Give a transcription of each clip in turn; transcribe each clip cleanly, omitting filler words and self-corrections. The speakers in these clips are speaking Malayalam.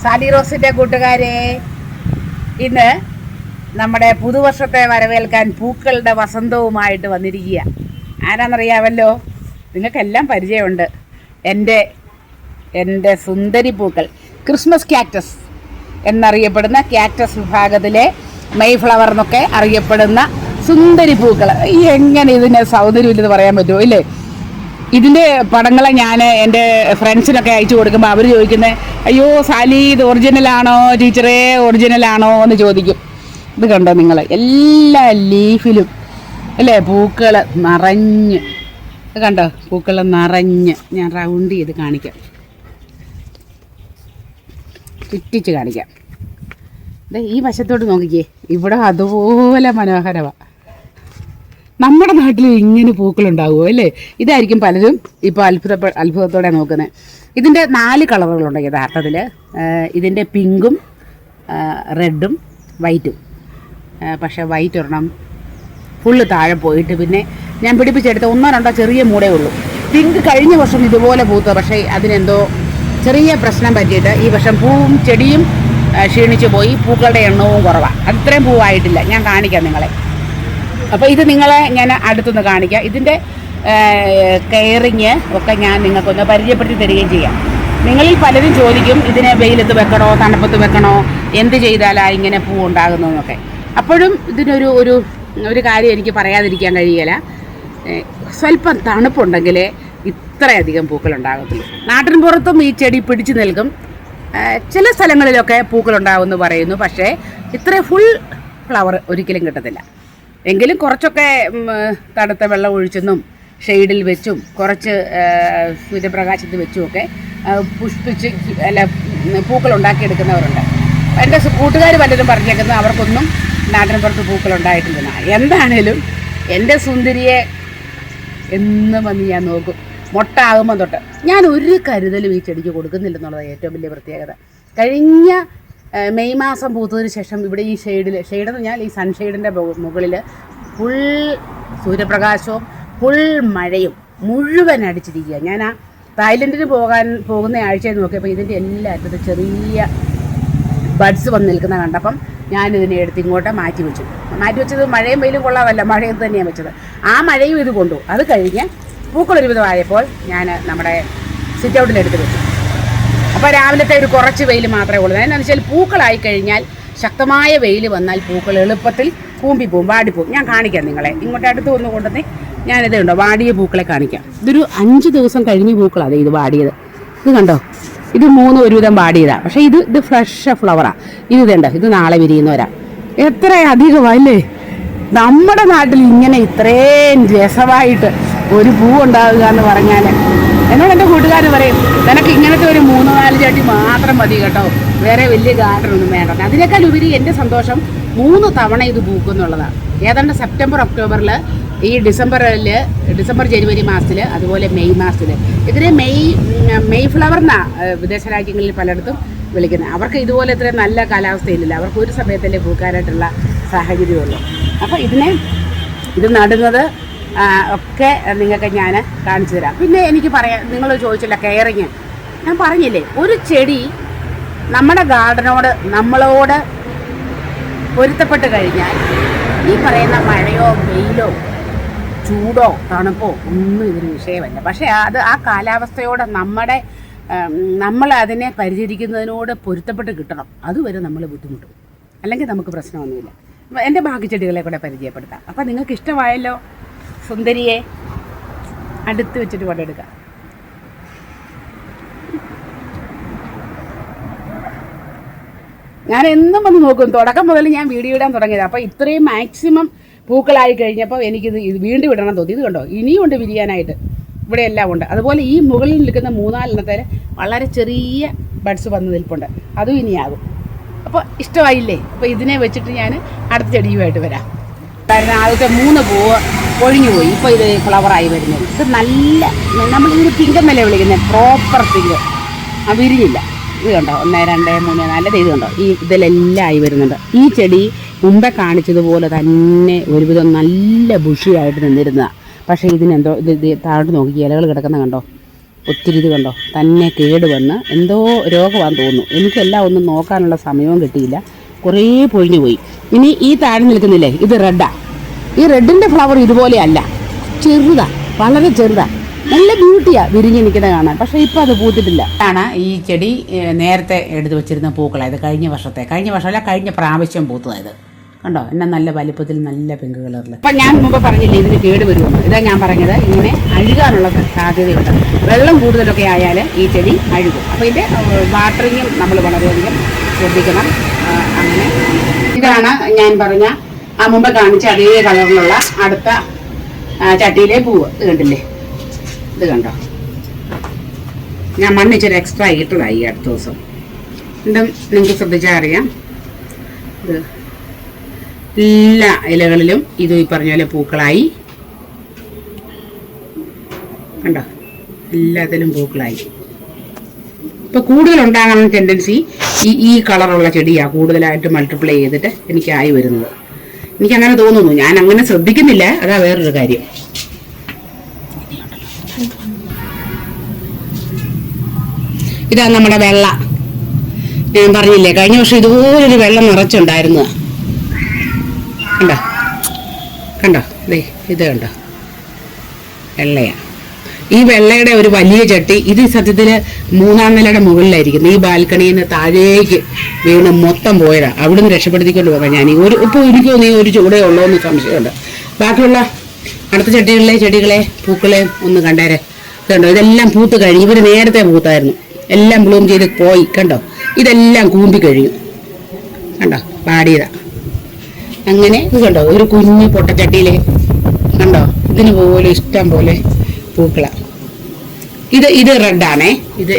സാലി റോസിൻ്റെ കൂട്ടുകാരെ, ഇന്ന് നമ്മുടെ പുതുവർഷത്തെ വരവേൽക്കാൻ പൂക്കളുടെ വസന്തവുമായിട്ട് വന്നിരിക്കുക. ആരാന്നറിയാമല്ലോ, നിങ്ങൾക്കെല്ലാം പരിചയമുണ്ട്. എൻ്റെ സുന്ദരി പൂക്കൾ, ക്രിസ്മസ് ക്യാക്ടസ് എന്നറിയപ്പെടുന്ന ക്യാക്ടസ് വിഭാഗത്തിലെ മെയ് ഫ്ലവർ എന്നൊക്കെ അറിയപ്പെടുന്ന സുന്ദരി പൂക്കൾ. എങ്ങനെ ഇതിന് സൗന്ദര്യമില്ലെന്ന് പറയാൻ പറ്റുമോ ഇല്ലേ? ഇതിൻ്റെ പടങ്ങളെ ഞാൻ എൻ്റെ ഫ്രണ്ട്സിനൊക്കെ അയച്ചു കൊടുക്കുമ്പോൾ അവർ ചോദിക്കുന്നത്, അയ്യോ സാലി ഇത് ഒറിജിനലാണോ ടീച്ചറേ, ഒറിജിനലാണോ എന്ന് ചോദിക്കും. ഇത് കണ്ടോ നിങ്ങൾ, എല്ലാ ലീഫിലും അല്ലേ പൂക്കൾ നിറഞ്ഞ്, ഇത് കണ്ടോ പൂക്കൾ നിറഞ്ഞ്. ഞാൻ റൗണ്ട് ചെയ്ത് കാണിക്കാം, ചുറ്റിച്ച് കാണിക്കാം. ഈ വശത്തോട്ട് നോക്കിക്കേ, ഇവിടെ അതുപോലെ മനോഹരമാണ്. നമ്മുടെ നാട്ടിൽ ഇങ്ങനെ പൂക്കളുണ്ടാകുമോ അല്ലേ? ഇതായിരിക്കും പലരും ഇപ്പോൾ അത്ഭുതത്തോടെ നോക്കുന്നത്. ഇതിൻ്റെ 4 കളറുകളുണ്ട് യഥാർത്ഥത്തിൽ. ഇതിൻ്റെ പിങ്കും റെഡും വൈറ്റും. പക്ഷേ വൈറ്റ് ഒരെണ്ണം ഫുള്ള് താഴെ പോയിട്ട് പിന്നെ ഞാൻ പിടിപ്പിച്ചെടുത്ത 1-2 ചെറിയ മൂടേ ഉള്ളൂ. പിങ്ക് കഴിഞ്ഞ വർഷം ഇതുപോലെ പൂത്ത, പക്ഷേ അതിനെന്തോ ചെറിയ പ്രശ്നം പറ്റിയിട്ട് ഈ വർഷം പൂവും ചെടിയും ക്ഷീണിച്ചു പോയി. പൂക്കളുടെ എണ്ണവും കുറവാണ്. അത്രയും പൂവായിട്ടില്ല. ഞാൻ കാണിക്കാം നിങ്ങളെ. അപ്പോൾ ഇത് നിങ്ങളെ ഞാൻ അടുത്തുനിന്ന് കാണിക്കാം. ഇതിൻ്റെ കെയറിങ് ഒക്കെ ഞാൻ നിങ്ങൾക്കൊന്ന് പരിചയപ്പെടുത്തി തരികയും ചെയ്യാം. നിങ്ങളിൽ പലരും ചോദിക്കും, ഇതിനെ വെയിലത്ത് വെക്കണോ തണുപ്പത്ത് വെക്കണോ, എന്ത് ചെയ്താലാണ് ഇങ്ങനെ പൂ ഉണ്ടാകുന്നതെന്നൊക്കെ. അപ്പോഴും ഇതിനൊരു ഒരു കാര്യം എനിക്ക് പറയാതിരിക്കാൻ കഴിയില്ല. സ്വല്പം തണുപ്പുണ്ടെങ്കിലേ ഇത്രയധികം പൂക്കളുണ്ടാകത്തുള്ളൂ. നാട്ടിൻ പുറത്തും ഈ ചെടി പിടിച്ചു നിൽക്കും. ചില സ്ഥലങ്ങളിലൊക്കെ പൂക്കളുണ്ടാകുമെന്ന് പറയുന്നു. പക്ഷേ ഇത്ര ഫുൾ ഫ്ലവർ ഒരിക്കലും കിട്ടത്തില്ല. എങ്കിലും കുറച്ചൊക്കെ തണുത്ത വെള്ളം ഒഴിച്ചെന്നും ഷെയ്ഡിൽ വെച്ചും കുറച്ച് സൂര്യപ്രകാശത്ത് വെച്ചുമൊക്കെ പുഷ്പിച്ച് പൂക്കൾ ഉണ്ടാക്കിയെടുക്കുന്നവരുണ്ട്. എൻ്റെ കൂട്ടുകാർ പലരും പറഞ്ഞേക്കുന്നത് അവർക്കൊന്നും നാട്ടിൻപുറത്ത് പൂക്കളുണ്ടായിട്ടില്ല. എന്താണേലും എൻ്റെ സുന്ദരിയെ എന്നും വന്ന് ഞാൻ നോക്കും. മുട്ട ആകുമ്പോൾ തൊട്ട് ഞാൻ ഒരു കരുതലും ഈ ചെടിക്ക് കൊടുക്കുന്നില്ലെന്നുള്ളത് ഏറ്റവും വലിയ പ്രത്യേകത. കഴിഞ്ഞ മെയ് മാസം പൂത്തതിന് ശേഷം ഇവിടെ ഈ ഷെയ്ഡെന്ന് പറഞ്ഞാൽ ഈ സൺഷെയ്ഡിൻ്റെ മുകളിൽ ഫുൾ സൂര്യപ്രകാശവും ഫുൾ മഴയും മുഴുവൻ അടിച്ചിരിക്കുക. ഞാൻ ആ തായ്ലൻഡിന് പോകുന്ന ആഴ്ചയിൽ നോക്കിയപ്പോൾ ഇതിൻ്റെ എല്ലാ അറ്റത്തും ചെറിയ ബഡ്സ് വന്ന് നിൽക്കുന്ന കണ്ടപ്പം ഞാനിതിനെ എടുത്ത് ഇങ്ങോട്ട് മാറ്റി വെച്ചത് മഴയും വെയിലും കൊള്ളാമല്ല, മഴയും തന്നെയാണ് വെച്ചത്. ആ മഴയും ഇത് കൊണ്ടു. അത് കഴിഞ്ഞ് പൂക്കളൊരുവിധമായപ്പോൾ ഞാൻ നമ്മുടെ സിറ്റ് ഔട്ടിലെടുത്ത് വെച്ചു. അപ്പോൾ രാവിലത്തെ ഒരു കുറച്ച് വെയിൽ മാത്രമേ ഉള്ളൂ. എന്താണെന്ന് വെച്ചാൽ പൂക്കളായി കഴിഞ്ഞാൽ ശക്തമായ വെയിൽ വന്നാൽ പൂക്കൾ എളുപ്പത്തിൽ കൂമ്പിപ്പോവും, വാടിപ്പോവും. ഞാൻ കാണിക്കാം നിങ്ങളെ. ഇങ്ങോട്ട് അടുത്ത് വന്ന് കൊണ്ടുവന്ന് ഞാനിത് കണ്ടോ വാടിയ പൂക്കളെ കാണിക്കാം. ഇതൊരു 5 ദിവസം കഴിഞ്ഞ് പൂക്കളാണ് ഇത് വാടിയത്. ഇത് കണ്ടോ, ഇത് 3 ഒരുവിധം വാടിയതാണ്. പക്ഷേ ഇത് ഫ്രഷ് ഫ്ലവറാണ്. ഇതുണ്ടോ, ഇത് നാളെ വിരിയുന്നവരാ. എത്ര അധികമല്ലേ നമ്മുടെ നാട്ടിൽ ഇങ്ങനെ ഇത്രയും രസമായിട്ട് ഒരു പൂ ഉണ്ടാവുക എന്ന് പറഞ്ഞാൽ. എന്നോട് എൻ്റെ കൂട്ടുകാർ പറയും, നിനക്ക് ഇങ്ങനത്തെ ഒരു 3-4 ചട്ടി മാത്രം മതി കേട്ടോ, വേറെ വലിയ ഗാർഡനൊന്നും വേണ്ട. അതിനേക്കാൾ ഉപരി എൻ്റെ സന്തോഷം 3 തവണ ഇത് പൂക്കും എന്നുള്ളതാണ്. ഏതാണ്ട് സെപ്റ്റംബർ ഒക്ടോബറിൽ, ഈ ഡിസംബർ ജനുവരി മാസത്തിൽ, അതുപോലെ മെയ് മാസത്തിൽ. ഇതിനെ മെയ് ഫ്ലവർ എന്നാണ് വിദേശ രാജ്യങ്ങളിൽ പലയിടത്തും വിളിക്കുന്നത്. അവർക്ക് ഇതുപോലെ ഇത്രയും നല്ല കാലാവസ്ഥയിലില്ല. അവർക്ക് ഒരു സമയത്തല്ലേ പൂക്കാനായിട്ടുള്ള സാഹചര്യമുള്ളൂ. അപ്പോൾ ഇത് നടുന്നത് ഒക്കെ നിങ്ങൾക്ക് ഞാൻ കാണിച്ചു തരാം. പിന്നെ എനിക്ക് പറയാം, നിങ്ങൾ ചോദിച്ചില്ല കെയറിങ്. ഞാൻ പറഞ്ഞില്ലേ, ഒരു ചെടി നമ്മുടെ ഗാർഡനോട് നമ്മളോട് പൊരുത്തപ്പെട്ട് കഴിഞ്ഞാൽ ഈ പറയുന്ന മഴയോ വെയിലോ ചൂടോ തണുപ്പോ ഒന്നും ഇതിന് വിഷയമല്ല. പക്ഷേ ആ കാലാവസ്ഥയോടെ നമ്മൾ അതിനെ പരിചരിക്കുന്നതിനോട് പൊരുത്തപ്പെട്ട് കിട്ടണം. അതുവരെ നമ്മൾ ബുദ്ധിമുട്ടും, അല്ലെങ്കിൽ നമുക്ക് പ്രശ്നമൊന്നുമില്ല. എൻ്റെ ബാക്കി ചെടികളെ കൂടെ പരിചയപ്പെടുത്താം. അപ്പോൾ നിങ്ങൾക്ക് ഇഷ്ടമായല്ലോ സുന്ദരിയെ. അടുത്ത് വെച്ചിട്ട് കൊണ്ടെടുക്കാം. ഞാൻ എന്നും വന്ന് നോക്കും. തുടക്കം മുതൽ ഞാൻ വീഡിയോ ഇടാൻ തുടങ്ങിയത്. അപ്പോൾ ഇത്രയും മാക്സിമം പൂക്കളായി കഴിഞ്ഞപ്പോൾ എനിക്കിത് വീണ്ടും ഇടണം തോന്നി. ഇത് കണ്ടോ, ഇനിയും ഉണ്ട് വിരിയാനായിട്ട്. ഇവിടെ എല്ലാം ഉണ്ട്. അതുപോലെ ഈ മുകളിൽ നിൽക്കുന്ന 3-4 എണ്ണത്തിൽ വളരെ ചെറിയ ബഡ്സ് വന്ന് നിൽപ്പുണ്ട്. അതും ഇനിയാകും. അപ്പോൾ ഇഷ്ടമായില്ലേ? അപ്പോൾ ഇതിനെ വെച്ചിട്ട് ഞാൻ അടുത്ത ചെടിയുമായിട്ട് വരാം. കാരണം ആദ്യത്തെ 3 പൂവ് ഒഴിഞ്ഞു പോയി. ഇപ്പോൾ ഇത് ഫ്ലവറായി വരുന്നത്. ഇത് നല്ല, നമ്മളിതിന് പിങ്കെന്നല്ലേ വിളിക്കുന്നത്, പ്രോപ്പർ പിങ്ക്. വിരിഞ്ഞില്ല. ഇത് കണ്ടോ, 1 2 3 4 ഇത് കണ്ടോ, ഇതിലെല്ലാം ആയി വരുന്നുണ്ട്. ഈ ചെടി മുമ്പേ കാണിച്ചതുപോലെ തന്നെ ഒരുവിധം നല്ല ബുഷിയായിട്ട് നിന്നിരുന്നതാണ്. പക്ഷേ ഇതിനെന്തോ ഇത് താഴോട്ട് നോക്കി ഇലകൾ കിടക്കുന്ന കണ്ടോ, ഒത്തിരി ഇത് കണ്ടോ തന്നെ കേട് വന്ന് എന്തോ രോഗമാണെന്ന് തോന്നുന്നു. എനിക്കെല്ലാം ഒന്നും നോക്കാനുള്ള സമയവും കിട്ടിയില്ല, കുറേ പൊഴിഞ്ഞു പോയി. ഇനി ഈ താഴെ നിൽക്കുന്നില്ലേ, ഇത് റെഡാ. ഈ റെഡിൻ്റെ ഫ്ലവർ ഇതുപോലെ അല്ല, ചെറുതാ, വളരെ ചെറുതാ, നല്ല ബ്യൂട്ടിയാ വിരിഞ്ഞ് നിൽക്കുന്നത് കാണാൻ. പക്ഷേ ഇപ്പോൾ അത് പൂത്തിട്ടില്ല. ആണ് ഈ ചെടി നേരത്തെ എടുത്ത് വെച്ചിരുന്ന പൂക്കളായത്. കഴിഞ്ഞ പ്രാവശ്യം പൂത്തതായത്. കണ്ടോ എന്നെ നല്ല വലിപ്പത്തിൽ, നല്ല പിങ്ക് കളറിൽ. അപ്പം ഞാൻ മുമ്പ് പറഞ്ഞില്ലേ ഇതിന് കേട് വരുമെന്ന്. ഇതാ ഞാൻ പറഞ്ഞത്, ഇങ്ങനെ അഴുകാനുള്ള സാധ്യതയുണ്ട്. വെള്ളം കൂടുതലൊക്കെ ആയാൽ ഈ ചെടി അഴുകും. അപ്പോൾ ഇതിൻ്റെ വാട്ടറിങ്ങും നമ്മൾ വളരെയധികം ശ്രദ്ധിക്കണം. അങ്ങനെ ഇതാണ് ഞാൻ പറഞ്ഞ മുമ്പ് കാണിച്ച അതേ കളറിലുള്ള അടുത്ത ചട്ടിയിലെ പൂവ്. ഇത് കണ്ടില്ലേ, ഇത് കണ്ടോ, ഞാൻ മണ്ണിച്ചൊരു എക്സ്ട്രാ ഇട്ടതായി അടുത്ത ദിവസം. ഇതും നിങ്ങൾക്ക് ശ്രദ്ധിച്ചാൽ അറിയാം. ഇത് എല്ലാ ഇലകളിലും ഇത് ഈ പറഞ്ഞ പോലെ പൂക്കളായി. കണ്ടോ, എല്ലാത്തിലും പൂക്കളായി. ഇപ്പോൾ കൂടുതൽ ഉണ്ടാകാൻ ടെൻഡൻസി ഈ കളറുള്ള ചെടിയാണ് കൂടുതലായിട്ട് മൾട്ടിപ്ലൈ ചെയ്തിട്ട് എനിക്കായി വരുന്നത്. എനിക്കങ്ങനെ തോന്നുന്നു, ഞാൻ അങ്ങനെ ശ്രദ്ധിക്കുന്നില്ല, അതാ വേറൊരു കാര്യം. ഇതാ നമ്മുടെ വെള്ള. ഞാൻ പറഞ്ഞില്ലേ കഴിഞ്ഞ വർഷം ഇതുപോലൊരു വെള്ളം നിറച്ചുണ്ടായിരുന്നു. കണ്ടോ കണ്ടോ, ഇത് കണ്ടോ, വെള്ളയാണ്. ഈ വെള്ളയുടെ ഒരു വലിയ ചട്ടി, ഇത് സത്യത്തിൽ 3-ാം നിലയുടെ മുകളിലായിരിക്കുന്നു. ഈ ബാൽക്കണിയിൽ നിന്ന് താഴേക്ക് വീണ് മൊത്തം പോയതാണ്. അവിടുന്ന് രക്ഷപ്പെടുത്തിക്കൊണ്ട് പോകാം ഞാൻ. ഇപ്പോൾ എനിക്ക് തോന്നി ഒരു ചൂടേ ഉള്ളൂ എന്ന് സംശയമുണ്ട്. ബാക്കിയുള്ള അടുത്ത ചെടികളെ പൂക്കളെ ഒന്ന് കണ്ടേരെ. കണ്ടോ, ഇതെല്ലാം പൂത്ത് കഴിഞ്ഞു. ഇവർ നേരത്തെ പൂത്തായിരുന്നു, എല്ലാം ബ്ലൂം ചെയ്ത് പോയി. കണ്ടോ, ഇതെല്ലാം കൂമ്പി കഴിഞ്ഞു. കണ്ടോ, പാടിയതാ. അങ്ങനെ ഇത് കണ്ടോ, ഒരു കുഞ്ഞു പൊട്ടച്ചട്ടിയിലെ കണ്ടോ, ഇതിന് പോലെ ഇഷ്ടം പോലെ പൂക്കളാണ്. ഇത് റെഡാണേ.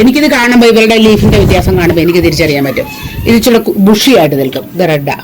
എനിക്കിത് കാണുമ്പോൾ ഇവരുടെ ലീഫിന്റെ വ്യത്യാസം കാണുമ്പോൾ എനിക്ക് തിരിച്ചറിയാൻ പറ്റും. ഇത് ഇച്ചിരി ബുഷിയായിട്ട് നിൽക്കും. ഇത് റെഡാ.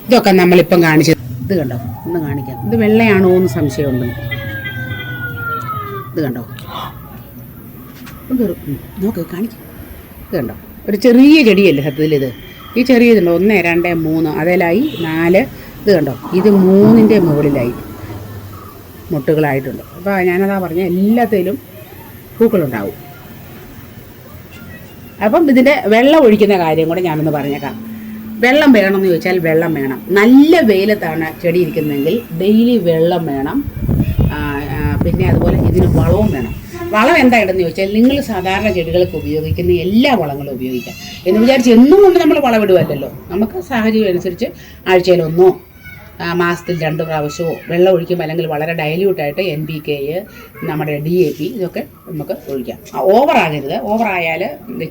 ഇതൊക്കെ നമ്മളിപ്പം കാണിച്ചത്. ഇത് കണ്ടോ, ഒന്ന് കാണിക്കാം. ഇത് വെള്ളയാണോ എന്ന് സംശയമുണ്ട്. ഇത് കണ്ടോ, നോക്ക് കാണിക്കാം. ഇത് കണ്ടോ, ഒരു ചെറിയ ചെടിയല്ലേ സത്യത്തിൽ ഇത്. ഈ ചെറിയതുണ്ടോ, 1, 2, 3, അതേലായി 4. ഇത് കണ്ടോ, ഇത് 3ന്റെ മുകളിലായി മുട്ടുകളായിട്ടുണ്ട്. അപ്പോൾ ഞാനതാ പറഞ്ഞ എല്ലാത്തിലും പൂക്കളുണ്ടാവും. അപ്പം ഇതിൻ്റെ വെള്ളം ഒഴിക്കുന്ന കാര്യം കൂടെ ഞാനൊന്ന് പറഞ്ഞേക്കാം. വെള്ളം വേണമെന്ന് ചോദിച്ചാൽ വെള്ളം വേണം. നല്ല വെയിലത്താണ് ചെടി ഇരിക്കുന്നതെങ്കിൽ ഡെയിലി വെള്ളം വേണം. പിന്നെ അതുപോലെ ഇതിന് വളവും വേണം. വളം എന്തായിട്ടെന്ന് ചോദിച്ചാൽ നിങ്ങൾ സാധാരണ ചെടികൾക്ക് ഉപയോഗിക്കുന്ന എല്ലാ വളങ്ങളും ഉപയോഗിക്കാം. എന്ന് വിചാരിച്ച് എന്നും കൊണ്ട് നമ്മൾ വളമിടുമല്ലോ. നമുക്ക് സാഹചര്യം അനുസരിച്ച് ആഴ്ചയിലൊന്നോ മാസത്തിൽ 2 പ്രാവശ്യമോ വെള്ളം ഒഴിക്കുമ്പോൾ, അല്ലെങ്കിൽ വളരെ ഡൈല്യൂട്ടായിട്ട് NPK, നമ്മുടെ DAP ഇതൊക്കെ നമുക്ക് ഒഴിക്കാം. ഓവറാകരുത്. ഓവറായാൽ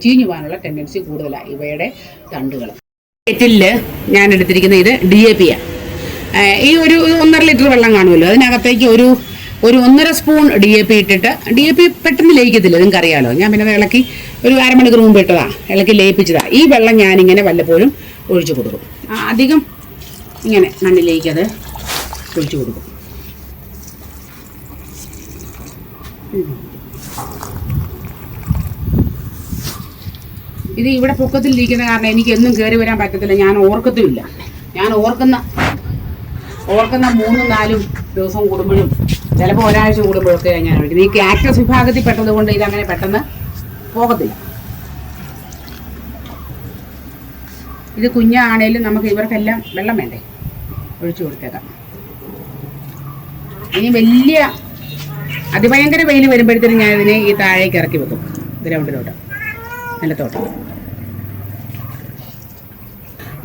ചീഞ്ഞു പോകാനുള്ള ടെൻഡൻസി കൂടുതലാണ് ഇവയുടെ തണ്ടുകൾ. കെറ്റിലിൽ ഞാൻ എടുത്തിരിക്കുന്ന ഇത് DAP-യാണ്. ഈ ഒരു 1.5 ലിറ്റർ വെള്ളം കാണുമല്ലോ, അതിനകത്തേക്ക് ഒരു 1.5 സ്പൂൺ DAP ഇട്ടിട്ട്, DAP പെട്ടെന്ന് ലയിക്കത്തില്ല, നിങ്ങൾക്ക് അറിയാമല്ലോ. ഞാൻ പിന്നെ ഇളക്കി ഒരു 1/2 മണിക്കൂർ മുമ്പ് ഇട്ടതാണ്, ഇളക്കി ലയിപ്പിച്ചതാണ്. ഈ വെള്ളം ഞാനിങ്ങനെ വല്ലപ്പോഴും ഒഴിച്ചു കൊടുക്കും. അധികം ഇങ്ങനെ മണ്ണിലേക്ക് അത് ഒഴിച്ചു കൊടുക്കും. ഇത് ഇവിടെ പൊക്കത്തിലിരിക്കുന്ന കാരണം എനിക്ക് എന്നും കയറി വരാൻ പറ്റത്തില്ല. ഞാൻ ഓർക്കത്തുമില്ല. ഞാൻ ഓർക്കുന്ന 3-4 ദിവസം കൂടുമ്പോഴും ചിലപ്പോൾ ഒരാഴ്ച കൂടുമ്പോഴൊക്കെ ഞാൻ വിളിക്കുന്നത്. ഈ കാക്ടസ് വിഭാഗത്തിൽ പെട്ടത് കൊണ്ട് ഇതങ്ങനെ പെട്ടെന്ന് പോകത്തില്ല. ഇത് കുഞ്ഞാണേലും നമുക്ക് ഇവർക്കെല്ലാം വെള്ളം വേണ്ടേ, ഒഴിച്ചു കൊടുത്തേക്കാം. ഇനി വലിയ അതിഭയങ്കര വെയിൽ വരുമ്പോഴത്തേനും ഞാൻ ഇതിനെ ഈ താഴേക്ക് ഇറക്കി വെക്കും, ഗ്രൗണ്ടിലോട്ട്, നിലത്തോട്ട്.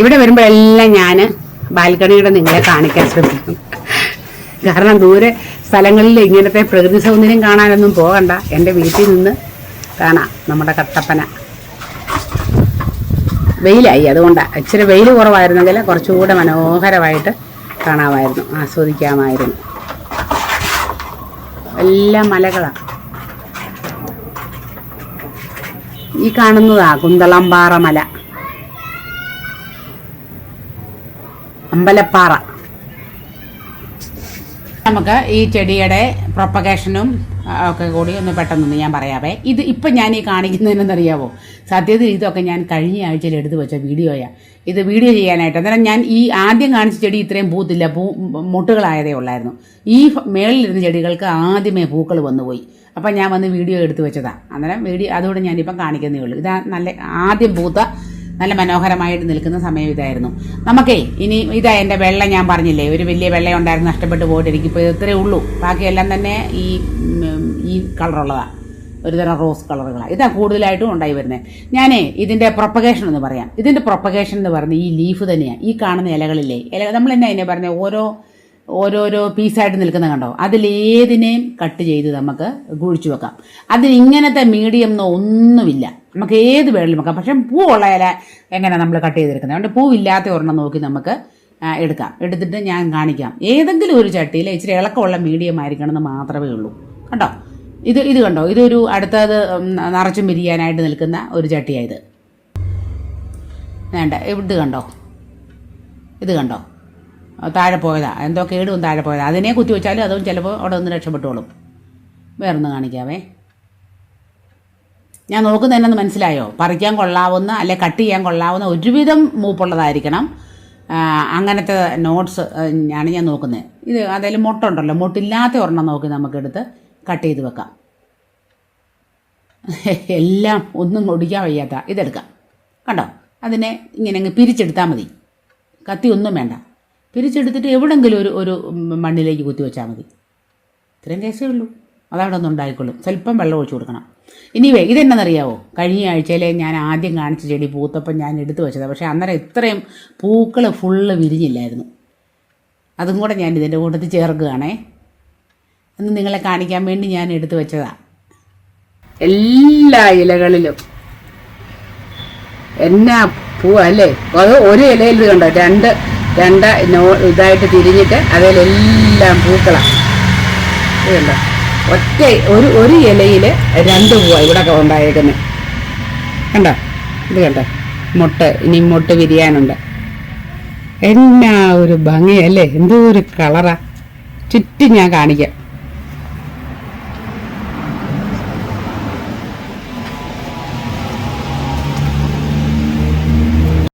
ഇവിടെ വരുമ്പോഴെല്ലാം ഞാൻ ബാൽക്കണിയുടെ നിങ്ങളെ കാണിക്കാൻ ശ്രമിക്കും. കാരണം ദൂരെ സ്ഥലങ്ങളിൽ ഇങ്ങനത്തെ പ്രകൃതി സൗന്ദര്യം കാണാനൊന്നും പോകണ്ട, എൻ്റെ വീട്ടിൽ നിന്ന് കാണാം നമ്മുടെ കട്ടപ്പന. വെയിലായി, അതുകൊണ്ടാണ്. ഇച്ചിരി വെയിൽ കുറവായിരുന്നെങ്കിൽ കുറച്ചുകൂടെ മനോഹരമായിട്ട് കാണാമായിരുന്നു, ആസ്വദിക്കാമായിരുന്നു. എല്ലാം മലകളാണ്. ഈ കാണുന്നതാ കുന്തളംപാറ മല, അമ്പലപ്പാറ. നമുക്ക് ഈ ചെടിയുടെ പ്രൊപ്പഗേഷനും ഒക്കെ കൂടി ഒന്ന് പെട്ടെന്നൊന്ന് ഞാൻ പറയാവേ. ഇത് ഇപ്പം ഞാൻ ഈ കാണിക്കുന്നതിനെന്നറിയാവോ, സത്യത്തിൽ ഇതൊക്കെ ഞാൻ കഴിഞ്ഞ ആഴ്ചയിൽ എടുത്തു വെച്ച വീഡിയോയാണ്. ഇത് വീഡിയോ ചെയ്യാനായിട്ട് അന്നേരം ഞാൻ ഈ ആദ്യം കാണിച്ച ചെടി ഇത്രയും പൂത്തില്ല, മുട്ടുകളായതേ ഉള്ളായിരുന്നു. ഈ മേളിലിരുന്ന ചെടികൾക്ക് ആദ്യമേ പൂക്കൾ വന്നുപോയി. അപ്പം ഞാൻ വന്ന് വീഡിയോ എടുത്തു വെച്ചതാണ്. അന്നേരം വീഡിയോ അതുകൊണ്ട് ഞാനിപ്പം കാണിക്കുന്നേ ഉള്ളൂ. ഇതാ നല്ല ആദ്യം പൂത്ത നല്ല മനോഹരമായിട്ട് നിൽക്കുന്ന സമയം ഇതായിരുന്നു. നമുക്കേ ഇനി ഇതാ എൻ്റെ വെള്ള ഞാൻ പറഞ്ഞില്ലേ, ഒരു വലിയ വെള്ള ഉണ്ടായിരുന്നു, നഷ്ടപ്പെട്ടു പോയിട്ട് എനിക്കിപ്പോൾ ഇത്രയേ ഉള്ളൂ. ബാക്കിയെല്ലാം തന്നെ ഈ കളറുള്ളതാണ്, ഒരുതരം റോസ് കളറുകളാണ്. ഇതാ കൂടുതലായിട്ടും ഉണ്ടായി വരുന്നത്. ഞാനേ ഇതിൻ്റെ പ്രൊപ്പഗേഷൻ എന്ന് പറയാം. ഇതിൻ്റെ പ്രൊപ്പഗേഷൻ എന്ന് പറഞ്ഞ് ഈ ലീഫ് തന്നെയാണ്. ഈ കാണുന്ന ഇലകളില്ലേ, നമ്മൾ തന്നെ അതിനെ പറഞ്ഞ ഓരോരോ പീസായിട്ട് നിൽക്കുന്ന കണ്ടോ, അതിലേതിനെയും കട്ട് ചെയ്ത് നമുക്ക് കുഴിച്ചു വെക്കാം. അതിന് ഇങ്ങനത്തെ മീഡിയം എന്നോ ഒന്നുമില്ല, നമുക്ക് ഏത് വേണമെങ്കിലും വെക്കാം. പക്ഷേ പൂവുള്ള ഇല എങ്ങനെ നമ്മൾ കട്ട് ചെയ്തെടുക്കുന്നത്, അതുകൊണ്ട് പൂവില്ലാത്ത ഒരെണ്ണം നോക്കി നമുക്ക് എടുക്കാം. എടുത്തിട്ട് ഞാൻ കാണിക്കാം. ഏതെങ്കിലും ഒരു ചട്ടിയിൽ ഇച്ചിരി ഇളക്കമുള്ള മീഡിയം ആയിരിക്കണമെന്ന് മാത്രമേ ഉള്ളൂ. കണ്ടോ, ഇത് കണ്ടോ, ഇതൊരു അടുത്തത് നിറച്ചും വിരിയാനായിട്ട് നിൽക്കുന്ന ഒരു ചട്ടിയായത്. വേണ്ട, ഇത് കണ്ടോ, ഇത് കണ്ടോ, താഴെ പോയതാ, എന്തോ കേടും താഴെ പോയതാ. അതിനെ കുത്തി വെച്ചാലും അതും ചിലപ്പോൾ അവിടെ ഒന്ന് രക്ഷപ്പെട്ടോളും. വേറൊന്ന് കാണിക്കാവേ. ഞാൻ നോക്കുന്നത് എന്നു മനസ്സിലായോ? പറിക്കാൻ കൊള്ളാവുന്ന അല്ലെ കട്ട് ചെയ്യാൻ കൊള്ളാവുന്ന ഒരുവിധം മൂപ്പുള്ളതായിരിക്കണം. അങ്ങനത്തെ നോട്ട്സ് ആണ് ഞാൻ നോക്കുന്നത്. ഇത് അതായത് മുട്ടുണ്ടല്ലോ, മുട്ടില്ലാത്ത ഒരെണ്ണം നോക്കി നമുക്കെടുത്ത് കട്ട് ചെയ്ത് വെക്കാം. എല്ലാം ഒന്നും ഒടിക്കാൻ വയ്യാത്ത ഇതെടുക്കാം. കണ്ടോ, അതിനെ ഇങ്ങനെ അങ്ങ് പിരിച്ചെടുത്താൽ മതി. കത്തി ഒന്നും വേണ്ട, പിരിച്ചെടുത്തിട്ട് എവിടെയെങ്കിലും ഒരു മണ്ണിലേക്ക് കുത്തി വെച്ചാൽ മതി. ഇത്രയും കേസേ ഉള്ളൂ. അതവിടെ ഒന്നും ഉണ്ടായിക്കൊള്ളും. സ്വല്പം വെള്ളം ഒഴിച്ചു കൊടുക്കണം. ഇനിവേ ഇതെന്നറിയാവോ, കഴിഞ്ഞ ആഴ്ചയിലെ ഞാൻ ആദ്യം കാണിച്ച ചെടി പൂത്തപ്പം ഞാൻ എടുത്തു വെച്ചതാണ്. പക്ഷേ അന്നേരം ഇത്രയും പൂക്കൾ ഫുള്ള് വിരിഞ്ഞില്ലായിരുന്നു. അതും കൂടെ ഞാൻ ഇതിൻ്റെ കൂട്ടത്തിൽ ചേർക്കുകയാണേ. എന്ന് നിങ്ങളെ കാണിക്കാൻ വേണ്ടി ഞാൻ എടുത്തു വെച്ചതാണ്. എല്ലാ ഇലകളിലും എന്നാ പൂവല്ലേ. അത് ഒരു ഇലയിൽ കണ്ടോ, രണ്ട് ഇതായിട്ട് തിരിഞ്ഞിട്ട് അതിലെല്ലാം പൂക്കളാണ്. ഇതുണ്ടോ, ഒറ്റ ഒരു ഇലയിൽ 2 പൂവാണ് ഇവിടെയൊക്കെ ഉണ്ടായേക്കുന്നത്. കണ്ടോ, ഇത് കണ്ടോ, ഇനി മുട്ട വിരിയാനുണ്ട്. എന്നാ ഒരു ഭംഗിയല്ലേ, എന്തോ ഒരു കളറാ. ചുറ്റും ഞാൻ കാണിക്കാം.